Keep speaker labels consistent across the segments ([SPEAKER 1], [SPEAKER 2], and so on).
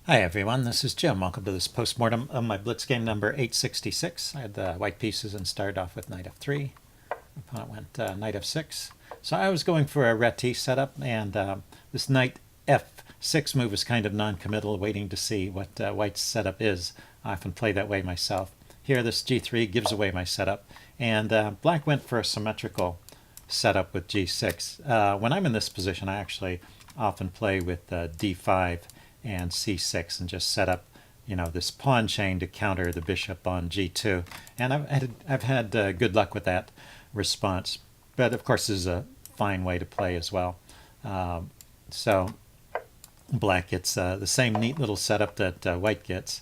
[SPEAKER 1] Hi everyone, this is Jim. Welcome to this postmortem of my Blitz game number 866. I had the white pieces and started off with knight f3. Opponent went knight f6. So I was going for a Reti setup, and this knight f6 move is kind of non-committal, waiting to see what white's setup is. I often play that way myself. Here this g3 gives away my setup, and black went for a symmetrical setup with g6. When I'm in this position, I actually often play with d5 and c6 and just set up, this pawn chain to counter the bishop on g2. And I've had good luck with that response. But of course, this is a fine way to play as well. So black gets the same neat little setup that white gets.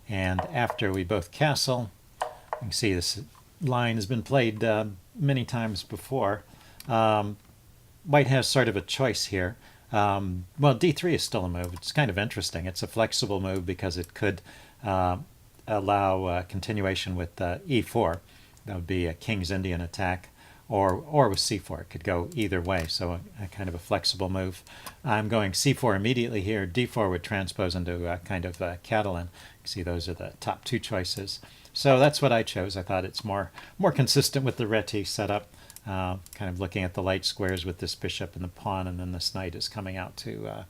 [SPEAKER 1] And after we both castle, you can see this line has been played many times before. White has sort of a choice here. Well, d3 is still a move. It's kind of interesting. It's a flexible move because it could allow continuation with e4. That would be a King's Indian attack, or with c4. It could go either way, so a kind of a flexible move. I'm going c4 immediately here. d4 would transpose into a kind of Catalan. You see those are the top two choices. So that's what I chose. I thought it's more consistent with the Reti setup. Kind of looking at the light squares with this bishop and the pawn, and then this knight is coming out to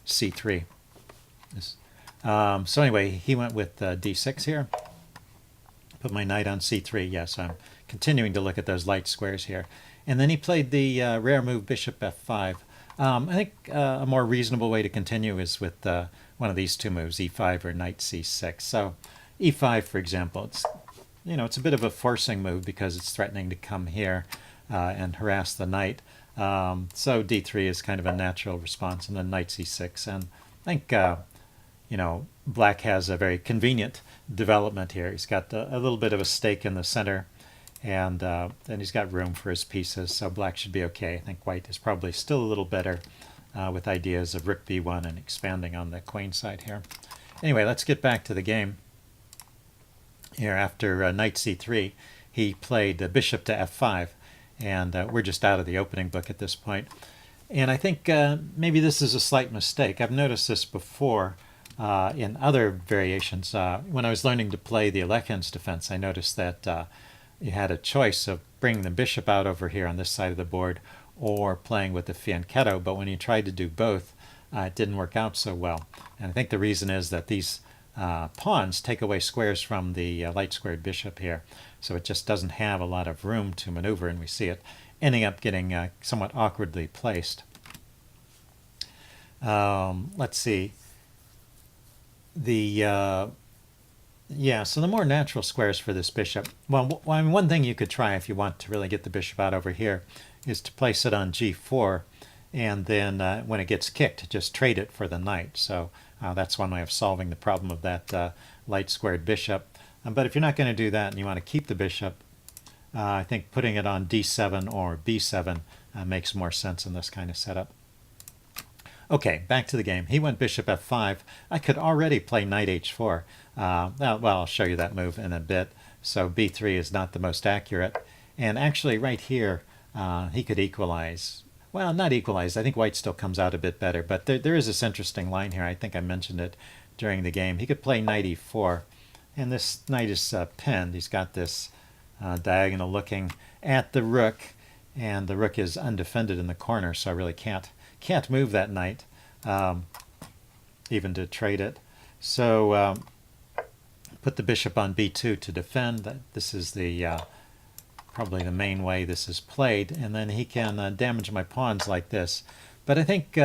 [SPEAKER 1] c3. So anyway, he went with d6 here. Put my knight on c3. Yes, I'm continuing to look at those light squares here. And then he played the rare move bishop f5. I think a more reasonable way to continue is with one of these two moves, e5 or knight c6. So e5, for example, it's a bit of a forcing move because it's threatening to come here and harass the knight. So d3 is kind of a natural response, and then knight c6. And I think, black has a very convenient development here. He's got a little bit of a stake in the center, and then he's got room for his pieces, so black should be okay. I think white is probably still a little better with ideas of rook b1 and expanding on the queen side here. Anyway, let's get back to the game. Here, after knight c3, he played bishop to f5, and we're just out of the opening book at this point. And I think maybe this is a slight mistake. I've noticed this before in other variations. When I was learning to play the Alekhines defense, I noticed that you had a choice of bringing the bishop out over here on this side of the board or playing with the fianchetto, but when you tried to do both, it didn't work out so well. And I think the reason is that these pawns take away squares from the light squared bishop here, so it just doesn't have a lot of room to maneuver, and we see it ending up getting somewhat awkwardly placed. Let's see. So the more natural squares for this bishop. Well, I mean, one thing you could try if you want to really get the bishop out over here is to place it on g4, and then when it gets kicked, just trade it for the knight. So that's one way of solving the problem of that light squared bishop. But if you're not going to do that and you want to keep the bishop, I think putting it on d7 or b7 makes more sense in this kind of setup. Okay, back to the game. He went bishop f5. I could already play knight h4. Well, I'll show you that move in a bit. So b3 is not the most accurate. And actually right here, he could equalize. Well, not equalize. I think white still comes out a bit better. But there is this interesting line here. I think I mentioned it during the game. He could play knight e4. And this knight is pinned. He's got this diagonal looking at the rook. And the rook is undefended in the corner, so I really can't move that knight, even to trade it. So put the bishop on b2 to defend. This is the probably the main way this is played, and then he can damage my pawns like this. But I think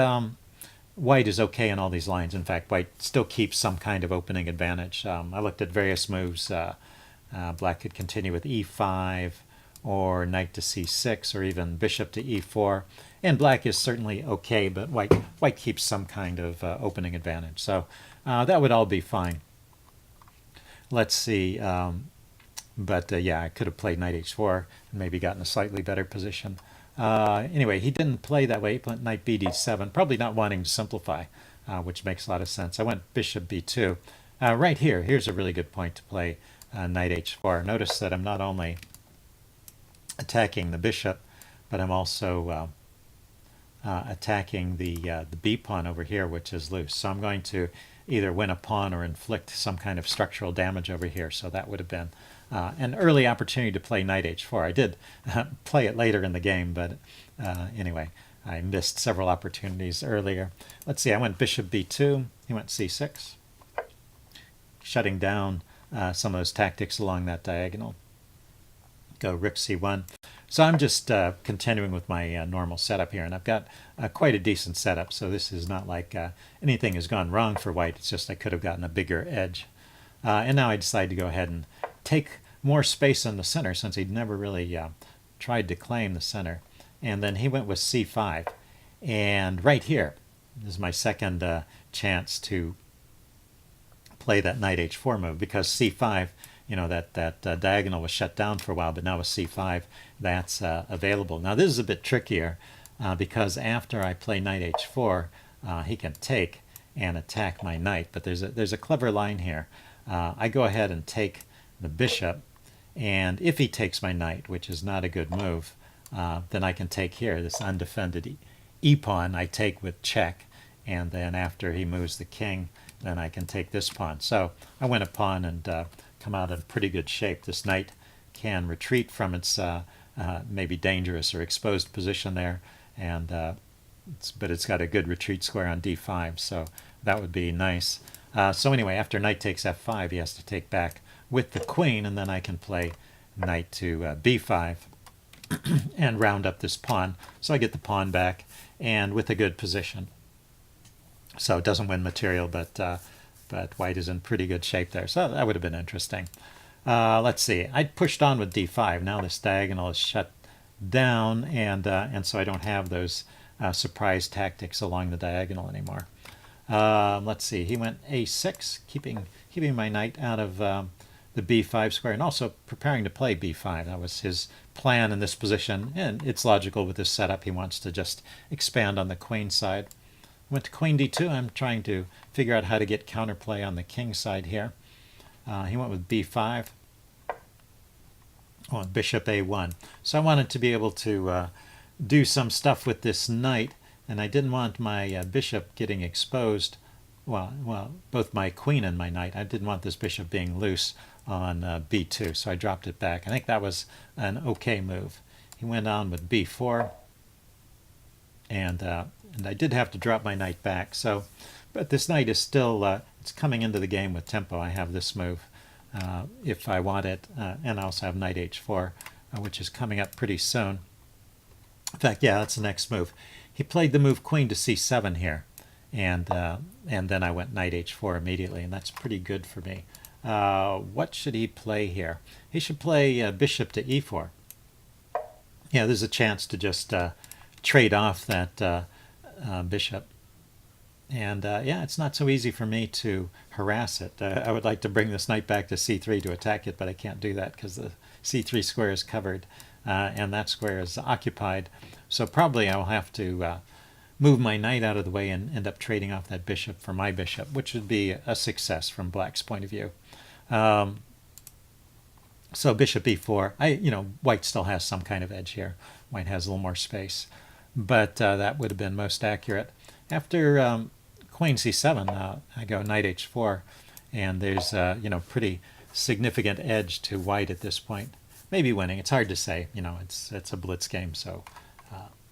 [SPEAKER 1] white is okay in all these lines. In fact, white still keeps some kind of opening advantage. I looked at various moves. Black could continue with e5, or knight to c6, or even bishop to e4. And black is certainly okay, but white keeps some kind of opening advantage. So that would all be fine. Let's see. Yeah, I could have played knight h4 and maybe gotten a slightly better position. Anyway, he didn't play that way. He played knight bd7, probably not wanting to simplify, which makes a lot of sense. I went bishop b2. Right here, here's a really good point to play knight h4. Notice that I'm not only attacking the bishop, but I'm also attacking the b pawn over here, which is loose. So I'm going to either win a pawn or inflict some kind of structural damage over here. So that would have been an early opportunity to play knight h4. I did play it later in the game, but anyway, I missed several opportunities earlier. Let's see, I went bishop b2, he went c6, shutting down some of those tactics along that diagonal. Go rook c1. So I'm just continuing with my normal setup here, and I've got quite a decent setup, so this is not like anything has gone wrong for white. It's just I could have gotten a bigger edge. And now I decide to go ahead and take more space in the center, since he'd never really tried to claim the center. And then he went with c5. And right here is my second chance to play that knight h4 move, because c5, that diagonal was shut down for a while, but now with c5, that's available. Now this is a bit trickier because after I play knight h4, he can take and attack my knight. But there's a clever line here. I go ahead and take the bishop, and if he takes my knight, which is not a good move, then I can take here, this undefended e-pawn. I take with check, and then after he moves the king, then I can take this pawn. So I win a pawn and come out in pretty good shape. This knight can retreat from its maybe dangerous or exposed position there, and but it's got a good retreat square on d5, so that would be nice. So anyway, after knight takes f5, he has to take back with the queen, and then I can play knight to b5 and round up this pawn. So I get the pawn back, and with a good position. So it doesn't win material, but white is in pretty good shape there. So that would have been interesting. Let's see. I pushed on with d5. Now this diagonal is shut down, and so I don't have those surprise tactics along the diagonal anymore. Let's see. He went a6, keeping my knight out of the b5 square, and also preparing to play b5. That was his plan in this position, and it's logical with this setup. He wants to just expand on the queen side. Went to queen d2. I'm trying to figure out how to get counterplay on the king side here. He went with b5. Oh, bishop a1. So I wanted to be able to do some stuff with this knight, and I didn't want my bishop getting exposed. Well, both my queen and my knight. I didn't want this bishop being loose on b2, so I dropped it back. I think that was an okay move. He went on with b4, and I did have to drop my knight back. So, but this knight is still it's coming into the game with tempo. I have this move if I want it, and I also have knight h4, which is coming up pretty soon. In fact, yeah, that's the next move. He played the move queen to c7 here, and then I went knight h4 immediately, and that's pretty good for me. What should he play here? He should play bishop to e4. Yeah, there's a chance to just trade off that bishop. And yeah, it's not so easy for me to harass it. I would like to bring this knight back to c3 to attack it, but I can't do that because the c3 square is covered and that square is occupied. So probably I'll have to move my knight out of the way and end up trading off that bishop for my bishop, which would be a success from black's point of view. So bishop e4. White still has some kind of edge here. White has a little more space, but that would have been most accurate. After queen c7, I go knight h4, and there's pretty significant edge to white at this point. Maybe winning. It's hard to say. It's a blitz game, so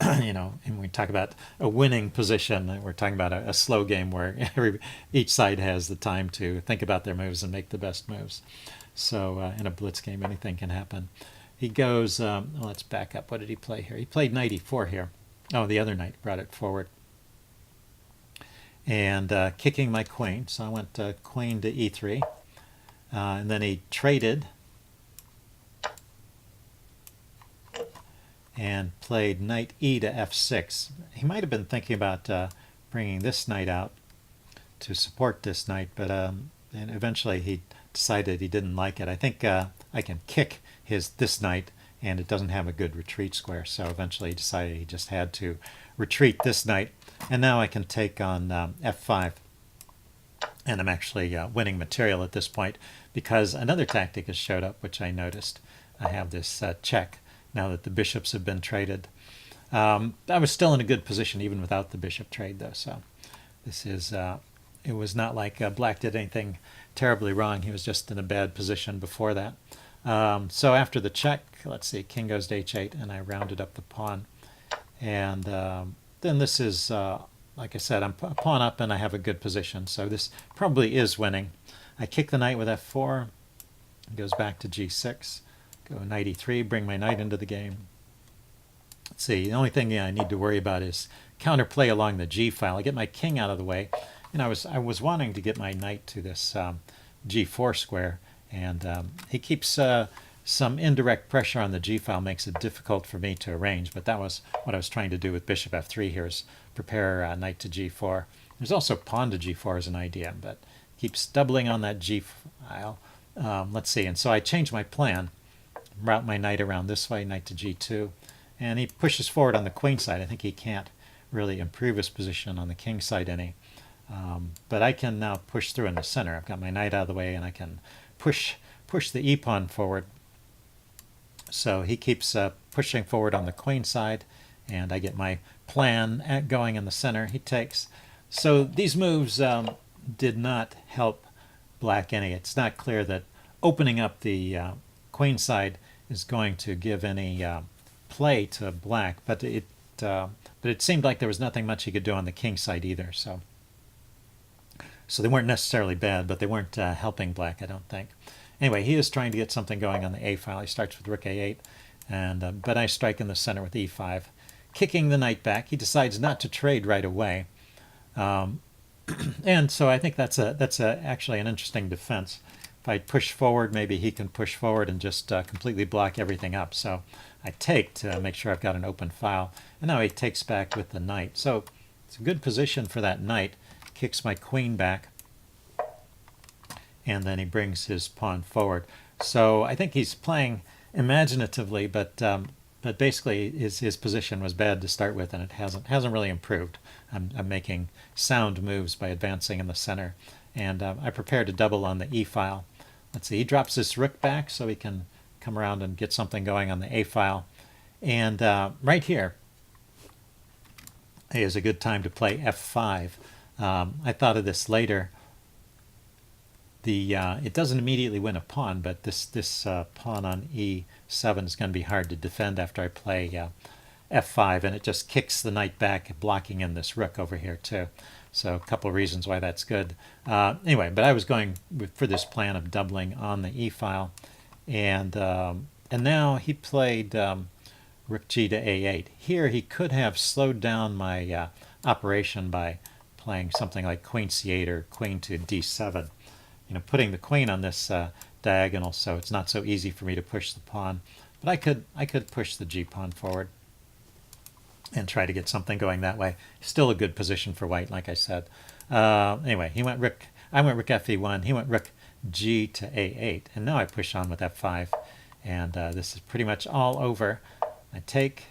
[SPEAKER 1] and we talk about a winning position. We're talking about a slow game where each side has the time to think about their moves and make the best moves. So in a blitz game, anything can happen. He goes. Let's back up. What did he play here? He played knight e4 here. Oh, the other knight brought it forward. And kicking my queen. So I went queen to e3. And then he traded and played knight e to f6. He might have been thinking about bringing this knight out to support this knight, but and eventually he decided he didn't like it. I think I can kick this knight, and it doesn't have a good retreat square, so eventually he decided he just had to retreat this knight. And now I can take on f5, and I'm actually winning material at this point because another tactic has showed up, which I noticed. I have this check now that the bishops have been traded. I was still in a good position even without the bishop trade, though, so this is it was not like black did anything terribly wrong. He was just in a bad position before that. So after the check, let's see, king goes to h8, and I rounded up the pawn. And then this is, like I said, I'm a pawn up and I have a good position. So this probably is winning. I kick the knight with f4. It goes back to g6. Go knight e3, bring my knight into the game. Let's see, the only thing I need to worry about is counterplay along the g file. I get my king out of the way. And I was wanting to get my knight to this g4 square. And he keeps some indirect pressure on the g file, makes it difficult for me to arrange, but that was what I was trying to do with bishop f3 here, is prepare knight to g4. There's also pawn to g4 as an idea, but keeps doubling on that g file. Let's see, and so I changed my plan, route my knight around this way, knight to g2, and he pushes forward on the queen side. I think he can't really improve his position on the king side any, but I can now push through in the center. I've got my knight out of the way, and I can push the e-pawn forward. So he keeps pushing forward on the queen side, and I get my plan going in the center. He takes. So these moves did not help black any. It's not clear that opening up the queen side is going to give any play to black, but it seemed like there was nothing much he could do on the king side either. So they weren't necessarily bad, but they weren't helping black, I don't think. Anyway, he is trying to get something going on the a file. He starts with rook a8, and but I strike in the center with e5, kicking the knight back. He decides not to trade right away, and so I think that's actually an interesting defense. If I push forward, maybe he can push forward and just completely block everything up. So I take to make sure I've got an open file, and now he takes back with the knight. So it's a good position for that knight. Kicks my queen back, and then he brings his pawn forward. So I think he's playing imaginatively, but basically his position was bad to start with, and it hasn't really improved. I'm making sound moves by advancing in the center, and I prepare to double on the e file. Let's see, he drops this rook back so he can come around and get something going on the a file, and right here is a good time to play f5. I thought of this later. It doesn't immediately win a pawn, but this pawn on e7 is going to be hard to defend after I play f5, and it just kicks the knight back, blocking in this rook over here too. So a couple of reasons why that's good. Anyway, but I was going for this plan of doubling on the e file, and now he played rook g to a8. Here he could have slowed down my operation by playing something like queen c8 or queen to d7. Putting the queen on this diagonal, so it's not so easy for me to push the pawn. But I could push the g-pawn forward and try to get something going that way. Still a good position for white, like I said. Anyway, I went rook fe1, he went rook g to a8, and now I push on with f5, and this is pretty much all over. I take,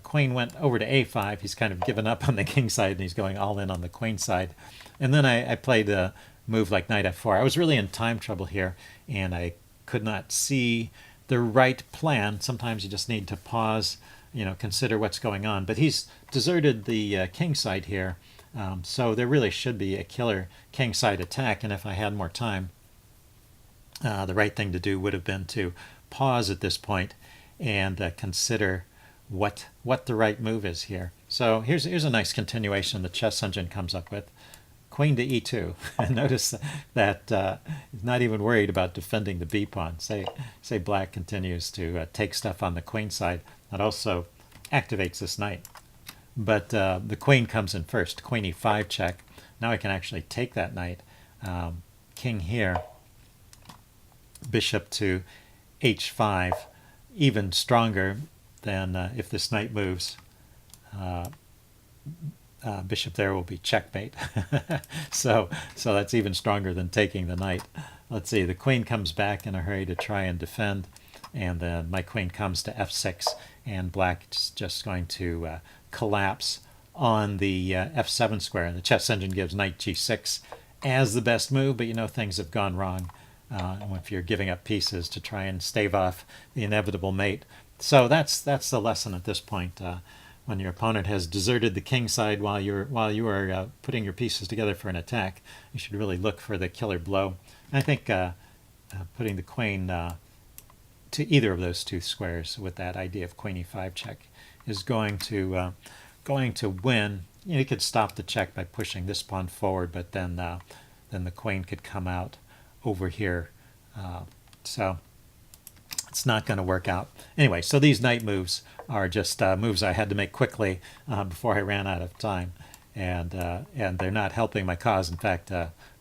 [SPEAKER 1] queen went over to a5, he's kind of given up on the king side, and he's going all in on the queen side. And then I played a move like knight f4. I was really in time trouble here, and I could not see the right plan. Sometimes you just need to pause, consider what's going on. But he's deserted the king side here, so there really should be a killer king side attack. And if I had more time, the right thing to do would have been to pause at this point and consider what the right move is here. So here's a nice continuation the chess engine comes up with. Queen to e2. Notice that he's not even worried about defending the b-pawn. Say black continues to take stuff on the queen side. That also activates this knight. But the queen comes in first. Queen e5 check. Now I can actually take that knight. King here. Bishop to h5. Even stronger than if this knight moves. Bishop there will be checkmate. so that's even stronger than taking the knight. Let's see, the queen comes back in a hurry to try and defend, and then my queen comes to f6, and black is just going to collapse on the f7 square. And the chess engine gives knight g6 as the best move, but things have gone wrong if you're giving up pieces to try and stave off the inevitable mate. So that's the lesson at this point. when your opponent has deserted the king side while you are putting your pieces together for an attack, you should really look for the killer blow. And I think putting the queen to either of those two squares with that idea of queen e5 check is going to win. You could stop the check by pushing this pawn forward, but then the queen could come out over here. So it's not going to work out. Anyway, so these knight moves are just moves I had to make quickly before I ran out of time. And they're not helping my cause. In fact,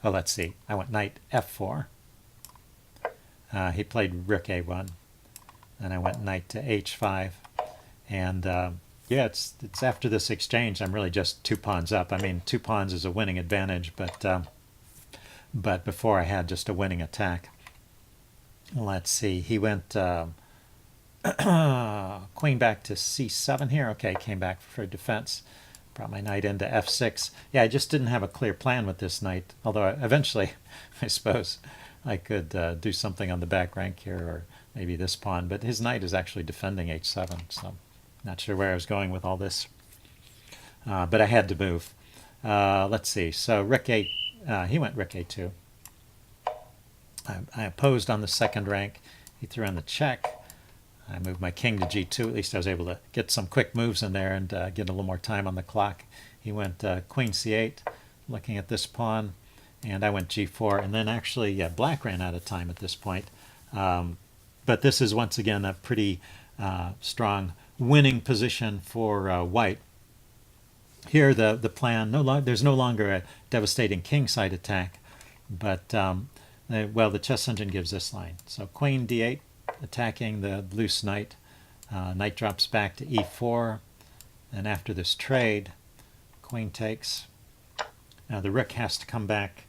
[SPEAKER 1] let's see. I went knight f4. He played rook a1. Then I went knight to h5. And yeah, it's after this exchange, I'm really just 2 pawns up. I mean, 2 pawns is a winning advantage, but before I had just a winning attack. Let's see. He went queen back to c7 here. Okay, came back for defense. Brought my knight into f6. Yeah, I just didn't have a clear plan with this knight, although eventually, I suppose, I could do something on the back rank here, or maybe this pawn. But his knight is actually defending h7, so not sure where I was going with all this. But I had to move. Let's see. So rook a, he went rook a2. I opposed on the second rank. He threw in the check. I moved my king to g2. At least I was able to get some quick moves in there and get a little more time on the clock. He went queen c8, looking at this pawn, and I went g4. And then actually, yeah, black ran out of time at this point. But this is once again a pretty strong winning position for white. Here, the plan, there's no longer a devastating kingside attack, but well, the chess engine gives this line. So queen d8, attacking the loose knight. Knight drops back to e4. And after this trade, queen takes. Now the rook has to come back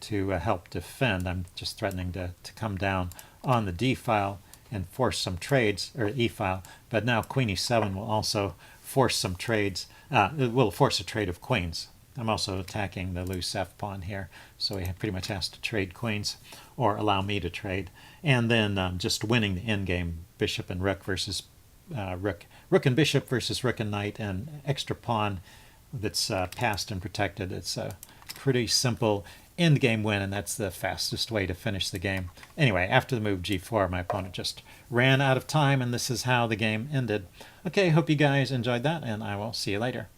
[SPEAKER 1] to help defend. I'm just threatening to come down on the d file and force some trades, or e file. But now queen e7 will also force some trades. It will force a trade of queens. I'm also attacking the loose f pawn here, so he pretty much has to trade queens, or allow me to trade. And then just winning the endgame, bishop and rook versus rook and bishop versus rook and knight, and extra pawn that's passed and protected. It's a pretty simple endgame win, and that's the fastest way to finish the game. Anyway, after the move g4, my opponent just ran out of time, and this is how the game ended. Okay, hope you guys enjoyed that, and I will see you later.